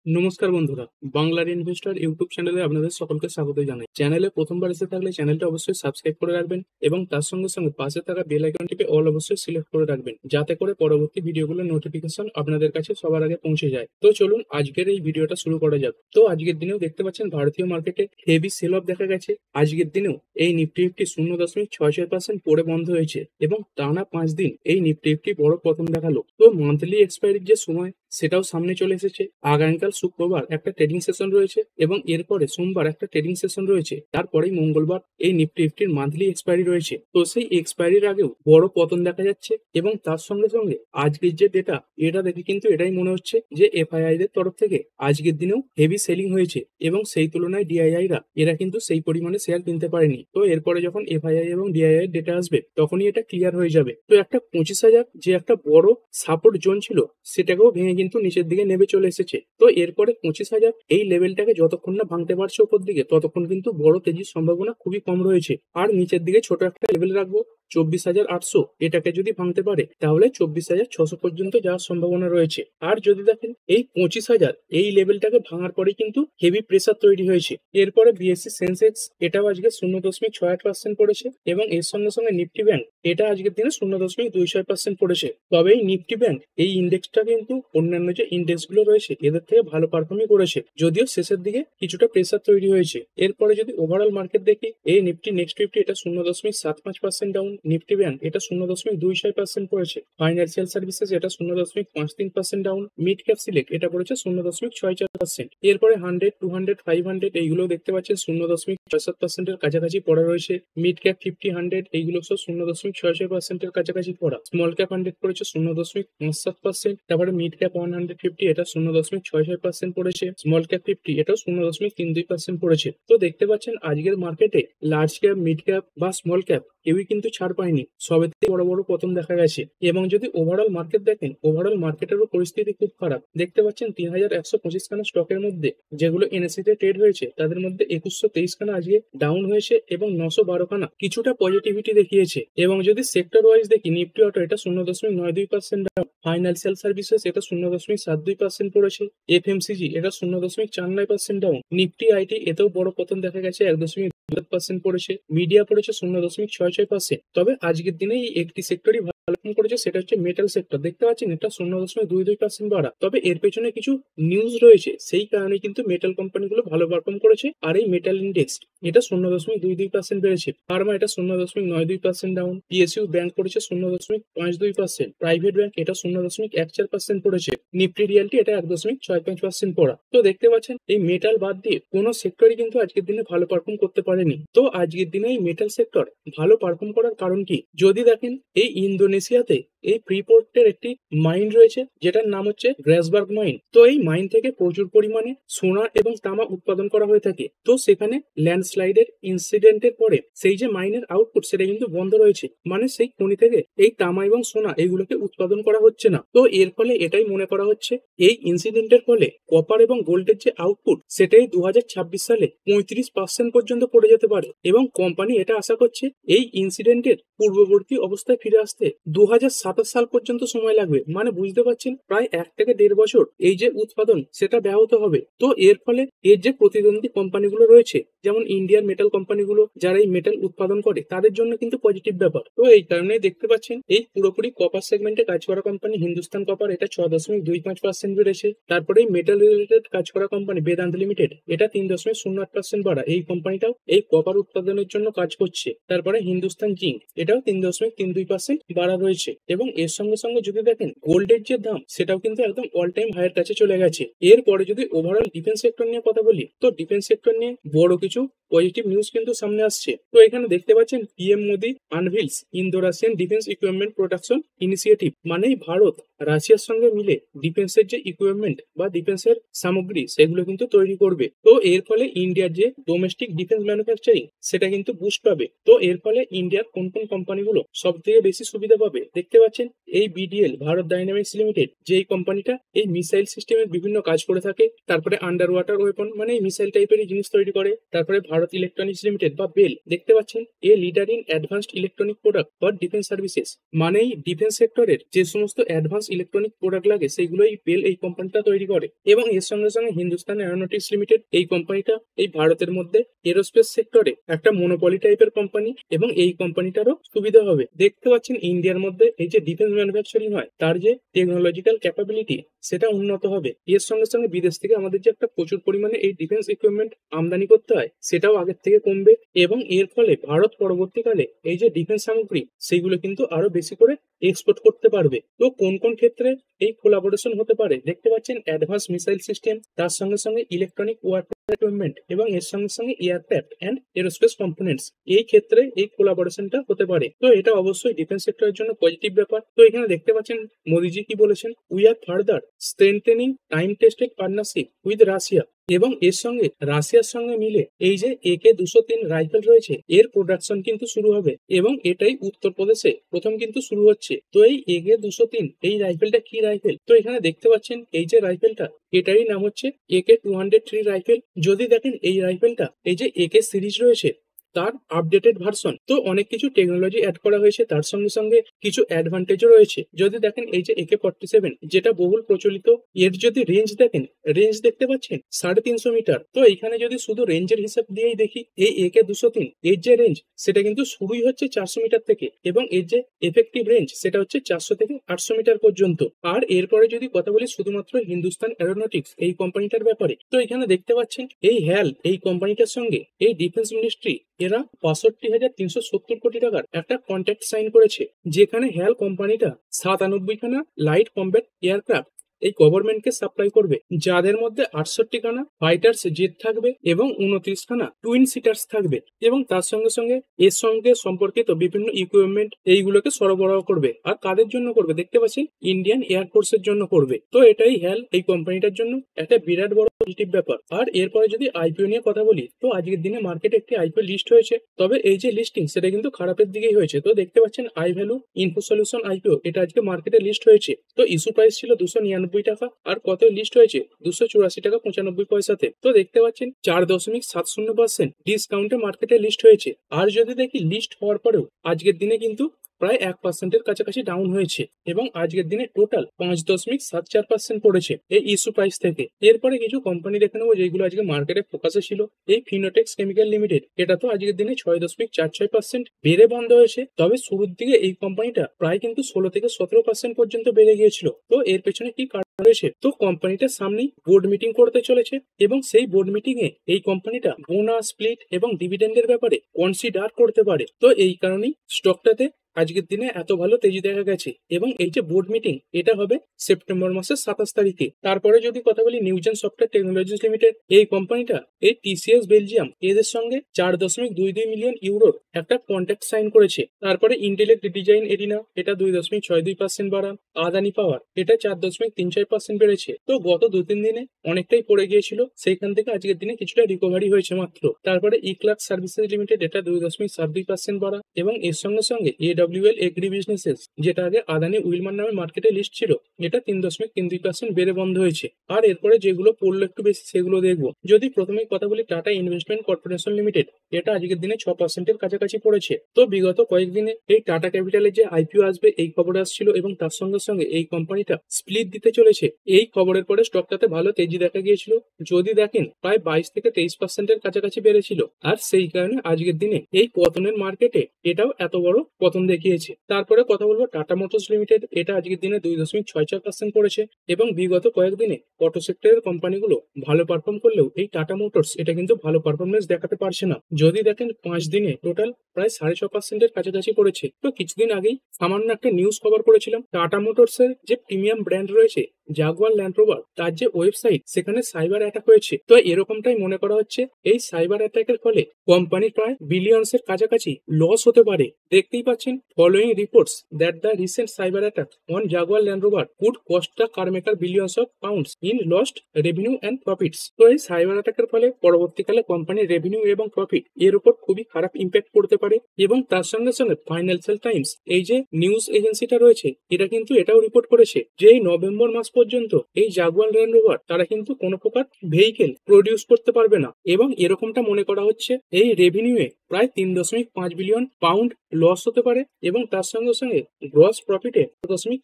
নমস্কার বন্ধুরা, বাংলার ইনভেস্টর ইউটিউব চ্যানেলে আপনাদের সকলকে স্বাগত জানাই। চ্যানেলে প্রথমবার এসে থাকলে চ্যানেলটা অবশ্যই সাবস্ক্রাইব করে রাখবেন এবং তার সঙ্গে সঙ্গে পাশে থাকা বেল আইকনটিকে অল অবশ্যই সিলেক্ট করে রাখবেন, যাতে করে পরবর্তী ভিডিওগুলোর নোটিফিকেশন আপনাদের কাছে সবার আগে পৌঁছে যায়। তো চলুন আজকের এই ভিডিওটা শুরু করা যাক। তো আজকের দিনেও দেখতে পাচ্ছেন ভারতীয় মার্কেটে হেভি সেল অফ দেখা গেছে। আজকের দিনেও এই নিফটি ফিফটি 0.66% পড়ে বন্ধ হয়েছে এবং টানা 5 দিন এই নিফটি ফিফটি বড় পতন দেখালো। তো মান্থলি এক্সপায়ারির যে সময় সেটাও সামনে চলে এসেছে। আগামীকাল শুক্রবার একটা ট্রেডিং সেশন রয়েছে এবং এরপরে সোমবার একটা ট্রেডিং সেশন রয়েছে। তারপরেই মঙ্গলবার এই নিফটি ফিফটির মান্থলি এক্সপায়ারি রয়েছে। তো সেই এক্সপায়ারির আগেও বড় পতন দেখা যাচ্ছে এবং তার সঙ্গে সঙ্গে আজকের যে ডেটা, এটা দেখে কিন্তু এটাই মনে হচ্ছে যে এফআইআই দের তরফ থেকে আজকের দিনেও হেভি সেলিং হয়েছে এবং সেই তুলনায় ডিআইআই রা এরা কিন্তু সেই পরিমাণে শেয়ার কিনতে পারেনি। তো এরপরে যখন এফআইআই এবং ডিআইআই ডেটা আসবে তখনই এটা ক্লিয়ার হয়ে যাবে। তো একটা 25,000 যে একটা বড় সাপোর্ট জোন ছিল সেটাকেও ভেঙে কিন্তু নিচের দিকে নেমে চলে এসেছে। তো এরপরে 25,000 এই লেভেলটাকে যতক্ষণ না ভাঙতে পারছে উপর দিকে, ততক্ষণ কিন্তু বড় তেজির সম্ভাবনা খুবই কম রয়েছে। আর নিচের দিকে ছোট একটা লেভেল রাখবো 24,800, এটাকে যদি ভাঙতে পারে তাহলে 24,600 পর্যন্ত যাওয়ার সম্ভাবনা রয়েছে। আর যদি দেখেন এই 25,000 এই লেভেলটাকে ভাঙার পরে কিন্তু হেভি প্রেসার তৈরি হয়েছে। এরপরে বিএসসি সেন্সেক্স এটাও আজকে 0.68% পড়েছে এবং এর সঙ্গে সঙ্গে নিফটি ব্যাংক এটা আজকের দিনে 0.26% পড়েছে। তবে এই নিফটি ব্যাংক এই ইন্ডেক্সটা কিন্তু অন্যান্য যে ইন্ডেক্স গুলো রয়েছে এদের থেকে ভালো পারফর্মই করেছে, যদিও শেষের দিকে কিছুটা প্রেসার তৈরি হয়েছে। এরপরে যদি ওভারঅল মার্কেট দেখি, এই নিফটি নেক্সট ফিফটি এটা 0.75% ডাউন, নিফটি ব্যাংক এটা 0.26% পড়েছে, ফাইন্যান্সিয়াল সার্ভিসেস এটা 0.53% ডাউন, মিড ক্যাপ সিলেক্ট এটা পড়েছে 0.64%। এরপরে 100, 200, 500 এইগুলো দেখতে পাচ্ছেন 0.67% এর কাছাকাছি পড়া রয়েছে। মিড ক্যাপ 50, 100 এইগুলো সব 0.66% এর কাছাকাছি পড়া। স্মল ক্যাপ 100 পড়েছে 0.57%। তারপরে মিড ক্যাপ 150 এটা 0.66% পড়েছে। স্মল ক্যাপ 50 এটাও 0.32% পড়েছে। তো দেখতে পাচ্ছেন আজকের মার্কেটে লার্জ ক্যাপ, মিড ক্যাপ বা স্মল ক্যাপ কেউই কিন্তু ছাড় পায়নি, সবেতেই বড় বড় পতন দেখা গেছে। এবং যদি ওভারঅল মার্কেট দেখেন, ওভারঅল মার্কেটেরও পরিস্থিতি খুব খারাপ। দেখতে পাচ্ছেন 3,125 খানা স্টকের মধ্যে যেগুলো এনএসসি তে ট্রেড হয়েছে তাদের মধ্যে 2,123 খানা আজকে ডাউন হয়েছে এবং 912 খানা কিছুটা পজিটিভিটি দেখিয়েছে। এবং যদি সেক্টর ওয়াইজ দেখি, নিফটি অটো এটা 0.92% ডাউন, ফাইন্যান্সিয়াল সার্ভিসেস এটা 0.72% পড়েছে, এফএমসিজি এটা 0.49% ডাউন, নিফটি আইটি এতেও বড় পতন দেখা গেছে, 1.2% পড়েছে, মিডিয়া পড়েছে 0.66%। তবে আজকের দিনে এই একটি সেক্টরই ভালো করেছে, সেটা হচ্ছে মেটাল সেক্টর। দেখতে পাচ্ছেন এটা 0.22% বাড়া। তবে এর পেছনে কিছু নিউজ রয়েছে, সেই কারণে কিন্তু মেটাল কোম্পানিগুলো ভালো পারফর্ম করেছে। আর এই মেটাল ইন্ডেক্স এটা 0.22% বেড়েছে। ফার্মা এটা 0.92% ডাউন, পিএসইউ ব্যাংক পড়েছে 0.52%, প্রাইভেট ব্যাংক এটা 0.14% পড়েছে, নিফটি রিয়েলটি এটা 1.65% পড়া। তো দেখতে পাচ্ছেন এই মেটাল বাদ দিয়ে কোনো সেক্টরই কিন্তু আজকের দিনে ভালো পারফর্ম করতে পারেনি। তো আজকের দিনে এই মেটাল সেক্টর ভালো পারফর্ম করার কারণ কি? যদি দেখেন এই ইন্দোনেশিয়াতে এই ফ্রিপোর্টের একটি মাইন রয়েছে যেটার নাম হচ্ছে গ্রাসবার্গ মাইন। তো এই মাইন থেকে প্রচুর পরিমাণে সোনা এবং তামা উৎপাদন করা হয়ে থাকে। তো সেখানে ল্যান্ডস্লাইডের ইনসিডেন্টের পরে সেই যে মাইনের আউটপুট সেটা কিন্তু বন্ধ রয়েছে, মানে সেই খনি থেকে এই তামা এবং সোনা এগুলোকে উৎপাদন করা হচ্ছে না। তো এর ফলে এটাই মনে করা হচ্ছে এই ইনসিডেন্টের ফলে কপার এবং গোল্ডের যে আউটপুট সেটাই 2026 সালে 35% পর্যন্ত পড়ে যেতে পারে এবং কোম্পানি এটা আশা করছে এই ইনসিডেন্টের পূর্ববর্তী অবস্থায় ফিরে আসতে 2027 সাল পর্যন্ত সময় লাগবে। মানে বুঝতে পারছেন প্রায় 1 থেকে 1.5 বছর এই যে উৎপাদন সেটা ব্যাহত হবে। তো এর ফলে এর যে প্রতিদ্বন্দ্বী কোম্পানিগুলো রয়েছে, যেমন ইন্ডিয়ান মেটাল কোম্পানিগুলো যারা এই মেটাল উৎপাদন করে, তাদের জন্য কিন্তু পজিটিভ ব্যাপার। তো এই কারণে দেখতে পাচ্ছেন এই পুরোপুরি কপার সেগমেন্টে কাজ করা কোম্পানি হিন্দুস্তান কপার এটা 6.25% বেড়েছে। তারপরে এই মেটাল রিলেটেড কাজ করা কোম্পানি বেদান্ত লিমিটেড এটা 3.08% বাড়া, এই কোম্পানিটাও এই কপার উৎপাদনের জন্য কাজ করছে। তারপরে হিন্দুস্তান জিঙ্ক এটাও 3.32% বাড়া রয়েছে। এবং এর সঙ্গে সঙ্গে যদি দেখেন গোল্ডের যে দাম সেটাও কিন্তু একদম অল টাইম হাইয়ের কাছে চলে গেছে। এরপরে যদি ওভারঅল ডিফেন্স সেক্টর নিয়ে কথা বলি, তো ডিফেন্স সেক্টর নিয়ে বড় কিছু পজিটিভ নিউজ কিন্তু সামনে আসছে। তো এখানে দেখতে পাচ্ছেন PM Modi আনভিলস Indo Russian defence equipment production initiative, মানে ভারত রাশিয়ার সঙ্গে মিলে ডিফেন্সের যে ইকুইপমেন্ট বা ডিফেন্সের সামগ্রী সেগুলো কিন্তু তৈরি করবে। তো এর ফলে ইন্ডিয়ার যে ডোমেস্টিক ডিফেন্স ম্যানুফ্যাকচারিং সেটা কিন্তু বুস্ট পাবে। তো এর ফলে ইন্ডিয়ার কোন কোন কোম্পানিগুলো সব থেকে বেশি সুবিধা পাবে দেখতে পাচ্ছেন এই বিডিএল ভারত ডাইনামিক্স লিমিটেড, যে এই কোম্পানিটা এই মিসাইল সিস্টেমের বিভিন্ন কাজ করে থাকে, তারপরে আন্ডার ওয়াটার ওয়েপন মানে এই মিসাইল টাইপেরই জিনিস তৈরি করে। তারপরে ভারত ইলেকট্রনিক্স লিমিটেড বা বেল দেখতে পাচ্ছেন a leader in advanced electronic product for defence services, মানে এই ডিফেন্স সেক্টরের যে সমস্ত অ্যাডভান্স ইলেকট্রনিক প্রোডাক্ট লাগে সেগুলোই বেল এই কোম্পানিটা তৈরি করে। এবং এর সঙ্গে সঙ্গে হিন্দুস্তান এরোনটিক্স লিমিটেড এই কোম্পানিটা এই ভারতের মধ্যে এরোস্পেস সেক্টরে একটা মনোপলি টাইপের কোম্পানি, এবং এই কোম্পানিটারও সুবিধা হবে। দেখতে পাচ্ছেন ইন্ডিয়ার মধ্যে এই যে ডিফেন্স ম্যানুফ্যাকচারিং হয় তার যে টেকনোলজিক্যাল ক্যাপাবিলিটি সেটা উন্নত হবে। এর সঙ্গে সঙ্গে বিদেশ থেকে আমাদের যে একটা প্রচুর পরিমাণে এই ডিফেন্স ইকুইপমেন্ট আমদানি করতে হয় সেটাও আগের থেকে কমবে, এবং এর ফলে ভারত পরবর্তীকালে এই যে ডিফেন্স সামগ্রী সেগুলো কিন্তু আরো বেশি করে এক্সপোর্ট করতে পারবে। তো কোন কোন ক্ষেত্রে এই কোলাবোরেশন হতে পারে দেখতে পাচ্ছেন অ্যাডভান্স মিসাইল সিস্টেম, তার সঙ্গে সঙ্গে ইলেকট্রনিক ওয়ারফেয়ার ইকুইপমেন্ট এবং এর সঙ্গে সঙ্গে এয়ারক্রাফট এন্ড এরোস্পেস কম্পোনেন্টস, এই ক্ষেত্রে এই কোলাবোরেশনটা হতে পারে। তো এটা অবশ্যই ডিফেন্স সেক্টরের জন্য পজিটিভ ব্যাপার। তো এখানে দেখতে পাচ্ছেন মোদিজি কি বলেছেন, we are further strengthening time tested partnership with Russia, এবং এর সঙ্গে রাশিয়ার সঙ্গে মিলে এই যে AK-203 রাইফেল রয়েছে এর প্রোডাকশন কিন্তু শুরু হবে, এবং এটাই উত্তরপ্রদেশে প্রথম কিন্তু শুরু হচ্ছে। তো এই AK-203 এই রাইফেলটা কি রাইফেল, তো এখানে দেখতে পাচ্ছেন এই যে রাইফেলটা এটারই নাম হচ্ছে AK-203 রাইফেল। যদি দেখেন এই রাইফেলটা এই যে AK সিরিজ রয়েছে তার আপডেটেড ভার্সন, তো অনেক কিছু টেকনোলজি অ্যাড করা হয়েছে, তার সঙ্গে সঙ্গে কিছু অ্যাডভান্টেজও রয়েছে। যদি দেখেন এই যে AK-47 যেটা বহুল প্রচলিত, এর যদি রেঞ্জ দেখেন, রেঞ্জ দেখতে পাচ্ছেন 350 মিটার। তো এইখানে যদি শুধু রেঞ্জের হিসাব দিয়েই দেখি এই AK-203 এর যে রেঞ্জ সেটা কিন্তু শুরুই হচ্ছে 400 মিটার থেকে, এবং এর যে এফেক্টিভ রেঞ্জ সেটা হচ্ছে 400 থেকে 800 মিটার পর্যন্ত। আর এরপরে যদি কথা বলি শুধুমাত্র হিন্দুস্তান এরোনটিক্স এই কোম্পানিটার ব্যাপারে, তো এখানে দেখতে পাচ্ছেন এই হ্যাল এই কোম্পানিটার সঙ্গে এই ডিফেন্স মিনিস্ট্রি এরা ৬৫,৩৭০ কোটি টাকার একটা কন্ট্রাক্ট সাইন করেছে, যেখানে হ্যাল কোম্পানিটা ৯৭ খানা লাইট কমব্যাট এয়ারক্রাফট এই গভর্নমেন্টকে সাপ্লাই করবে, যাদের মধ্যে ৬৮ খানা ফাইটার্স জেট থাকবে এবং ২৯ খানা টুইন সিটার্স থাকবে, এবং তার সঙ্গে সঙ্গে এর সঙ্গে সম্পর্কিত বিভিন্ন ইকুইপমেন্ট এইগুলোকে সরবরাহ করবে। আর কাদের জন্য করবে দেখতে পাচ্ছেন, ইন্ডিয়ান এয়ারফোর্সের জন্য করবে। তো এটাই হ্যাল এই কোম্পানিটার জন্য একটা বিরাট বড় পজিটিভ ব্যাপার। আর এরপরে যদি আইপিও নিয়ে কথা বলি, তো আজকের দিনে মার্কেটে একটি আইপিও লিস্ট হয়েছে, তবে এই যে লিস্টিং সেটা কিন্তু খারাপের দিকেই হয়েছে। তো দেখতে পাচ্ছেন I value info solution IPO এটা আজকে মার্কেটে লিস্ট হয়েছে। তো ইস্যু প্রাইস ছিল 299 টাকা, আর কত লিস্ট হয়েছে 284 টাকা 95 পয়সাতে। তো দেখতে পাচ্ছেন 4.70% ডিসকাউন্টে মার্কেটে লিস্ট হয়েছে। আর যদি দেখি লিস্ট হওয়ার পরেও আজকের দিনে কিন্তু প্রায় 1% কাছাকাছি ডাউন হয়েছে, এবং আজকের দিনে টোটাল 5.74% পড়েছে এই ইস্যু প্রাইস থেকে। এরপরে কিছু কোম্পানি দেখে নেবো যেগুলো আজকে মার্কেটে ফোকাসে ছিল। এই ফিনোটেক্স কেমিক্যাল লিমিটেড এটা তো আজকের দিনে 6.46% বেড়ে বন্ধ হয়েছে, তবে শুরুর দিকে এই কোম্পানিটা প্রায় কিন্তু 16 থেকে 17% পর্যন্ত বেড়ে গিয়েছিল। তো এর পেছনে কি কারণ রয়েছে, তো কোম্পানিটার সামনেই বোর্ড মিটিং করতে চলেছে, এবং সেই বোর্ড মিটিং এ এই কোম্পানিটা বোনাস স্প্লিট এবং ডিভিডেন্ডের ব্যাপারে কনসিডার করতে পারে। তো এই কারণেই স্টকটাতে আজকের দিনে এত ভালো তেজি দেখা গেছে, এবং এই যে বোর্ড মিটিং এটা হবে সেপ্টেম্বর মাসের 27 তারিখে। তারপরে যদি কথা বলি নিউজেন সফটওয়্যার টেকনোলজিস লিমিটেড এই কোম্পানিটা এই TCS বেলজিয়াম এদের সঙ্গে 4.22 মিলিয়ন ইউরোর একটা কন্ট্রাক্ট সাইন করেছে। তারপরে ইন্টেলেক্ট ডিজাইন এরিনা এটা 2.62% বাড়া, আদানি পাওয়ার এটা 4.36% বেড়েছে। তো গত 2-3 দিনে অনেকটাই পড়ে গিয়েছিল, সেইখান থেকে আজকের দিনে কিছুটা রিকভারি হয়েছে মাত্র। তারপরে ইক্লার্ক সার্ভিসেস লিমিটেড এটা 2.72% বাড়া, এবং এর সঙ্গে সঙ্গে AWL এগ্রি বিজনেসেস যেটা আগে আদানি উইলমান নামে মার্কেটে লিস্ট ছিল এটা 3.32% বেড়ে বন্ধ হয়েছে। আর এরপরে যেগুলো পড়লো একটু বেশি সেগুলো দেখবো। যদি প্রথমেই কথা বলি টাটা ইনভেস্টমেন্ট কর্পোরেশন লিমিটেড এটা আজকের দিনে 6% কাছাকাছি পড়েছে। তো বিগত কয়েকদিনে এই টাটা ক্যাপিটালের যে আইপিও আসবে এই খবর আসছিল, এবং তার সঙ্গে সঙ্গে এই কোম্পানিটা স্প্লিট দিতে চলেছে, এই খবরের পরে স্টকটাতে ভালো তেজি দেখা গিয়েছিল। যদি দেখেন প্রায় 22 থেকে 23% কাছাকাছি বেড়েছিল, আর সেই কারণে আজকের দিনে এই পতনের মার্কেটে এটাও এত বড় পতন দেখিয়েছে। তারপরে কথা বলবো টাটা মোটরস লিমিটেড এটা আজকের দিনে 2.64% পড়েছে, এবং বিগত কয়েকদিনে অটো সেক্টরের কোম্পানিগুলো ভালো পারফর্ম করলেও এই টাটা মোটরস এটা কিন্তু ভালো পারফরমেন্স দেখাতে পারছে না। যদি দেখেন 5 দিনে টোটাল প্রায় 6.5% কাছাকাছি পড়েছে। তো কিছুদিন আগেই সামান্য একটা নিউজ কভার করেছিলাম টাটা মোটরস এর যে প্রিমিয়াম ব্র্যান্ড রয়েছে জাগুয়ার ল্যান্ড রোভার তার যে ওয়েবসাইট সেখানে সাইবার অ্যাটাক হয়েছে। তো এরকমটাই মনে করা হচ্ছে এই সাইবার অ্যাটাকের ফলে কোম্পানি প্রায় বিলিয়নসের কাছাকাছি লস হতে পারে। দেখতেই পাচ্ছেন, following reports that the recent cyber attack on Jaguar land rover could cost the car maker billions of pounds in lost revenue and profits. তো এই সাইবার অ্যাটাকের ফলে পরবর্তীকালে কোম্পানির রেভিনিউ এবং প্রফিট এর উপর খুবই খারাপ ইম্প্যাক্ট পড়তে পারে। এবং তার সঙ্গে সঙ্গে ফাইন্যান্সিয়াল টাইমস, এই যে নিউজ এজেন্সিটা রয়েছে, এটা কিন্তু এটাও রিপোর্ট করেছে যে এই নভেম্বর মাস পর্যন্ত এই জাগুয়ার ল্যান্ড রোভার তারা কিন্তু কোনো প্রকার ভেহিকেল প্রডিউস করতে পারবে না। এবং এরকমটা মনে করা হচ্ছে এই রেভিনিউয়ে প্রায় 3.5 বিলিয়ন পাউন্ড লস হতে পারে এবং তার সঙ্গে সঙ্গে গ্রস প্রফিটে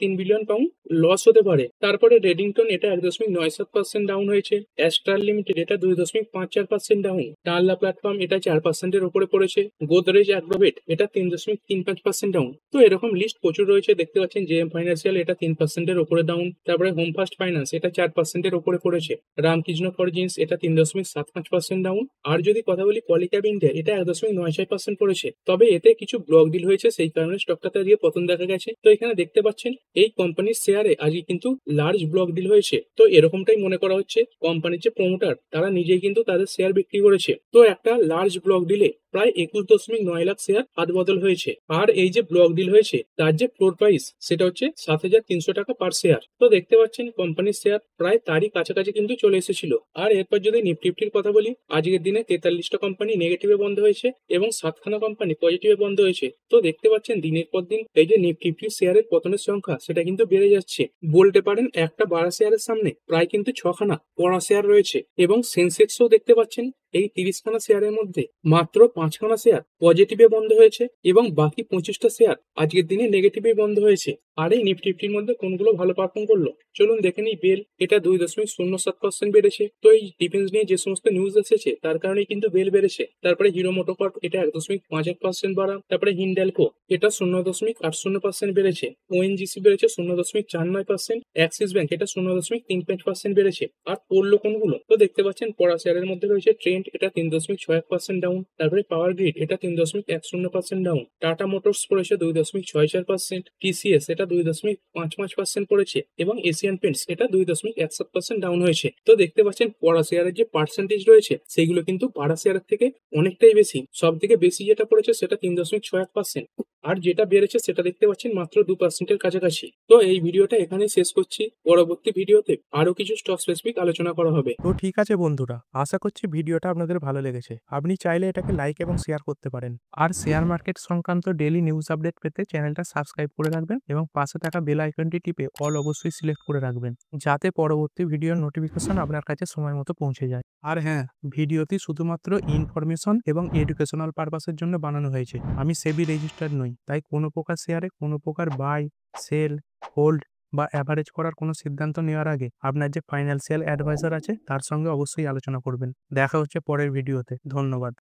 3 বিলিয়ন পাউন্ড লস হতে পারে। তারপরে রেডিংটন এটা 1.97% ডাউন হয়েছে, অ্যাস্ট্রাল লিমিটেড এটা 2.54% ডাউন, টানলা প্ল্যাটফর্ম এটা 4%-এর উপরে পড়েছে, গোদরেজ অ্যাগ্রোভেট এটা 3.35% ডাউন। তো এরকম লিস্ট প্রচুর রয়েছে, দেখতে পাচ্ছেন জেএম ফাইন্যান্সিয়াল এটা 3%-এর উপরে ডাউন, তারপরে হোম ফার্স্ট ফাইন্যান্স এটা 4%-এর উপরে পড়েছে, রামকৃষ্ণ ফরজিন্স এটা 3.75% ডাউন। আর যদি কথা বলি পলিক্যাব ইন্ডিয়া এটা 1.96% পড়েছে। তবে এতে কিছু ব্লক ডিল হয়েছে, সেই কারণে স্টকটাতে আজকে পতন দেখা গেছে। তো এখানে দেখতে পাচ্ছেন এই কোম্পানির শেয়ারে আজকে কিন্তু লার্জ ব্লক ডিল হয়েছে। তো এরকমটাই মনে করা হচ্ছে কোম্পানির যে প্রমোটার তারা নিজেই কিন্তু তাদের শেয়ার বিক্রি করেছে। তো একটা লার্জ ব্লক ডিলে প্রায় 21.9 লাখ শেয়ার হাত বদল হয়েছে। আর এই যে ব্লক ডিল হয়েছে তার যে ফ্লোর প্রাইস সেটা হচ্ছে 7,300 টাকা পার শেয়ার। তো দেখতে পাচ্ছেন কোম্পানির শেয়ার প্রায় তারই কাছাকাছি কিন্তু চলে এসেছিল। আর এরপর যদি নিফটির কথা বলি, আজকের দিনে 43টা কোম্পানি নেগেটিভে বন্ধ হয়েছে এবং 7খানা কোম্পানি পজিটিভে বন্ধ হয়েছে। তো দেখতে পাচ্ছেন দিনের পর দিন এই যে নিফটির শেয়ারের পতনের সংখ্যা সেটা কিন্তু বেড়ে যাচ্ছে। বলতে পারেন একটা বাড়া শেয়ারের সামনে প্রায় কিন্তু 6খানা পড়া শেয়ার রয়েছে। এবং সেন্সেক্সও দেখতে পাচ্ছেন এই 30খানা শেয়ারের মধ্যে মাত্র 5খানা শেয়ার পজিটিভে বন্ধ হয়েছে এবং বাকি 25টা শেয়ার আজকের দিনে নেগেটিভে বন্ধ হয়েছে। আর এই নিফটির মধ্যে কোনগুলো ভালো পারফর্ম করলো চলুন দেখে নিই। বেল এটা 2.07% বেড়েছে। তো এই ডিফেন্স নিয়ে যে সমস্ত নিউজ এসেছে তার কারণে কিন্তু বেল বেড়েছে। তারপরে হিরো মোটোকর্প এটা 1.51% বাড়া। তারপরে হিন্ডালকো এটা 0.80% বেড়েছে। ওএনজিসি বেড়েছে 0.49%। অ্যাক্সিস ব্যাংক এটা 0.35% বেড়েছে। আর পড়লো কোনগুলো তো দেখতে পাচ্ছেন পড়া শেয়ারের মধ্যে রয়েছে ট্রেন্ড এটা 3.61% ডাউন। তারপরে পাওয়ার গ্রিড এটা 3.10% ডাউন। টাটা মোটরস পড়েছে 2.64%। টিসিএস এটা 2.55% পড়েছে এবং এশিয়ান পেন্টস এটা 2.17% ডাউন হয়েছে। তো দেখতে পাচ্ছেন পড়া শেয়ারের যে পার্সেন্টেজ রয়েছে সেগুলো কিন্তু পাড়া শেয়ারের থেকে অনেকটাই বেশি। সব থেকে বেশি যেটা পড়েছে সেটা 3.61%। আর যেটা বেড়েছে সেটা দেখতে পাচ্ছেন মাত্র 2%-এর কাছাকাছি। তো এই ভিডিওটা এখানেই শেষ করছি। পরবর্তী ভিডিওতে আরো কিছু স্টক স্পেসিফিক আলোচনা করা হবে। তো ঠিক আছে বন্ধুরা, আশা করছি ভিডিওটা আপনাদের ভালো লেগেছে। আপনি চাইলে এটাকে লাইক এবং শেয়ার করতে পারেন। আর শেয়ার মার্কেট সংক্রান্ত ডেইলি নিউজ আপডেট পেতে চ্যানেলটা সাবস্ক্রাইব করে রাখবেন এবং পাশে থাকা বেল আইকনটি টিপে অল অবশ্যই সিলেক্ট করে রাখবেন, যাতে পরবর্তী ভিডিওর নোটিফিকেশন আপনার কাছে সময় মতো পৌঁছে যায়। আর হ্যাঁ, ভিডিওটি শুধুমাত্র ইনফরমেশন এবং এডুকেশনাল পারপাসের জন্য বানানো হয়েছে। আমি সেবি রেজিস্টার্ড নই, তাই কোনো প্রকার শেয়ারে কোনো প্রকার বাই, সেল, হোল্ড বা অ্যাভারেজ করার কোনো সিদ্ধান্ত নেওয়ার আগে আপনার যে ফাইন্যান্সিয়াল অ্যাডভাইজার আছে তার সঙ্গে অবশ্যই আলোচনা করবেন। দেখা হচ্ছে পরের ভিডিওতে। ধন্যবাদ।